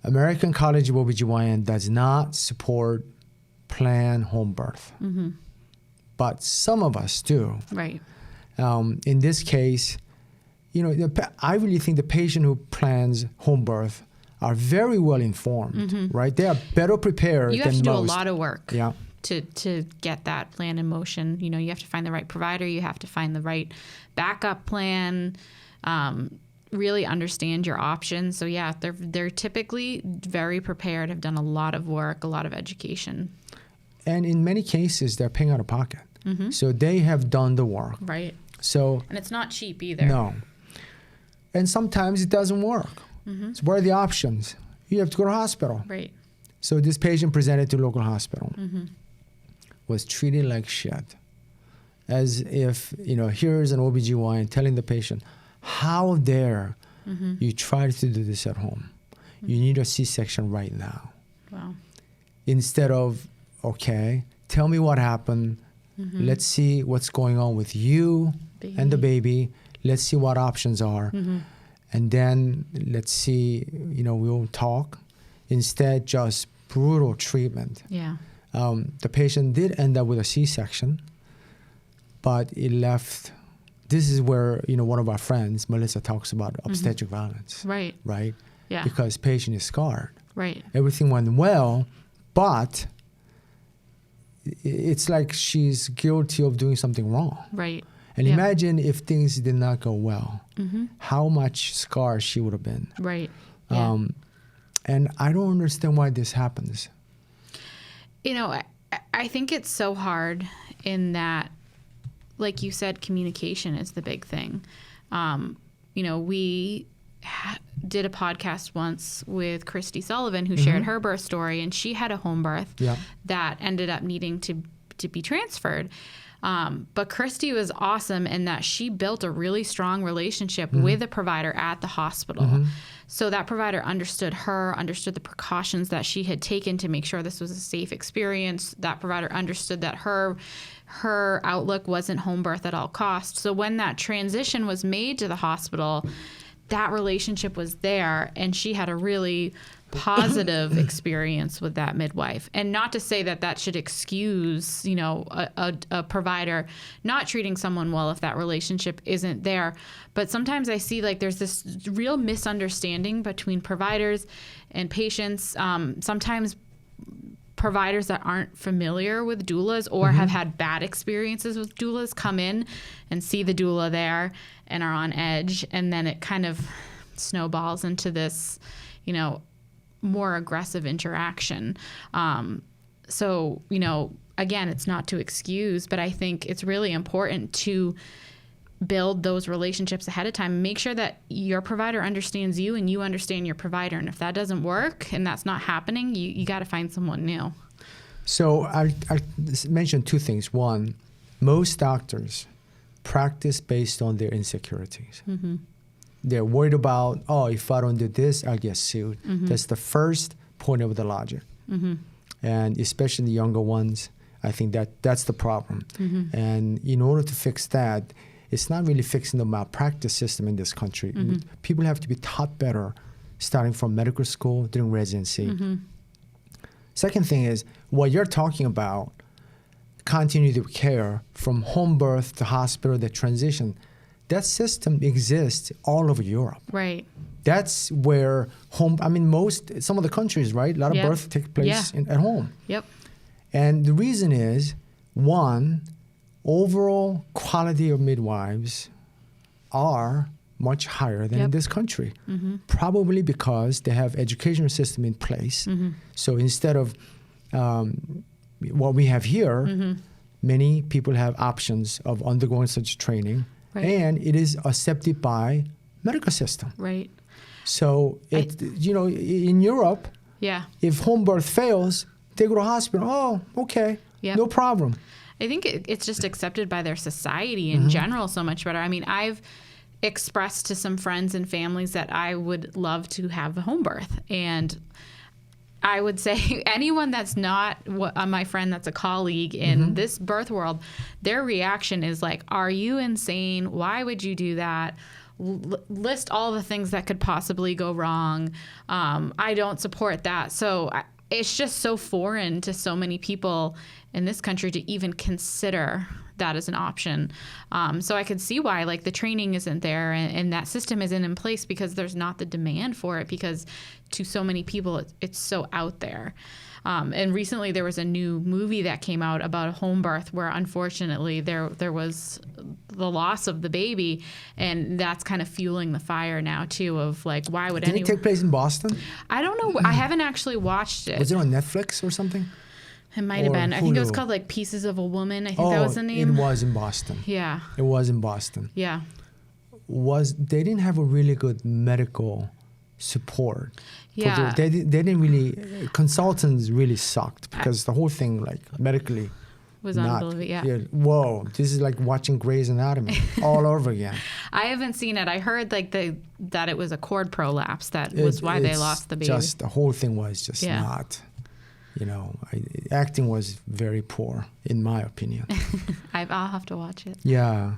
American College of OBGYN does not support planned home birth. But some of us do. Right. In this case, I really think the patient who plans home birth are very well informed, right? They are better prepared than most. You have to do a lot of work. Yeah. To get that plan in motion. You have to find the right provider. You have to find the right backup plan. Really understand your options. So yeah, they're typically very prepared, have done a lot of work, a lot of education. And in many cases, they're paying out of pocket. So they have done the work. Right. So and it's not cheap either. No. And sometimes it doesn't work. So what are the options? You have to go to hospital. Right. So this patient presented to local hospital, was treated like shit. As if, here's an OBGYN telling the patient, how dare you try to do this at home? You need a C-section right now. Wow. Instead of, okay, tell me what happened. Let's see what's going on with you and the baby. Let's see what options are. And then let's see, we'll talk. Instead, just brutal treatment. Yeah. The patient did end up with a C-section, but it left. This is where, one of our friends, Melissa, talks about obstetric violence. Right. Right? Yeah. Because patient is scarred. Right. Everything went well, but it's like she's guilty of doing something wrong. Right. And imagine if things did not go well, how much scar she would have been. Right. Yeah. And I don't understand why this happens. I think it's so hard in that, like you said, communication is the big thing. We did a podcast once with Christy Sullivan, who shared her birth story, and she had a home birth that ended up needing to be transferred. But Christy was awesome in that she built a really strong relationship with a provider at the hospital. So that provider understood the precautions that she had taken to make sure this was a safe experience. That provider understood that her outlook wasn't home birth at all costs. So when that transition was made to the hospital, that relationship was there, and she had a really positive experience with that midwife. And not to say that should excuse, a provider not treating someone well if that relationship isn't there. But sometimes I see there's this real misunderstanding between providers and patients. Sometimes providers that aren't familiar with doulas or have had bad experiences with doulas come in and see the doula there and are on edge, and then it kind of snowballs into this, more aggressive interaction. So, again, it's not to excuse, but I think it's really important to build those relationships ahead of time. Make sure that your provider understands you and you understand your provider. And if that doesn't work and that's not happening, you got to find someone new. So I mentioned two things. One, most doctors practice based on their insecurities. They're worried about, if I don't do this, I'll get sued. That's the first point of the logic. And especially the younger ones, I think that's the problem. And in order to fix that, it's not really fixing the malpractice system in this country. People have to be taught better, starting from medical school, during residency. Second thing is, what you're talking about, continuity of care from home birth to hospital, the transition, that system exists all over Europe. Right. That's where some of the countries, right? A lot of births take place at home. Yep. And the reason is, one, overall quality of midwives are much higher than in this country. Probably because they have educational system in place. So instead of what we have here, many people have options of undergoing such training. Right. And it is accepted by medical system. Right. So, in Europe, if home birth fails, they go to hospital. Oh, okay, no problem. I think it's just accepted by their society in general so much better. I mean, I've expressed to some friends and families that I would love to have a home birth. And I would say anyone that's not my friend that's a colleague in this birth world, their reaction is like, are you insane? Why would you do that? list all the things that could possibly go wrong. I don't support that. So it's just so foreign to so many people in this country to even consider that as an option. So I could see why like the training isn't there and that system isn't in place, because there's not the demand for it, because to so many people it's so out there. And recently there was a new movie that came out about a home birth where unfortunately there was the loss of the baby, and that's kind of fueling the fire now too of like, why would anyone... Did it take place in Boston? I don't know. I haven't actually watched it. Was it on Netflix or something? It might have been. Hulu? I think it was called like Pieces of a Woman. I think that was the name. It was in Boston. Yeah. It was in Boston. Yeah. They didn't have a really good medical support. Yeah. They didn't really, consultants really sucked, because the whole thing like medically was unbelievable. Yeah. Whoa, this is like watching Grey's Anatomy all over again. I haven't seen it. I heard like that it was a cord prolapse that was why they lost the baby. Just the whole thing was just not, acting was very poor in my opinion. I'll have to watch it. Yeah.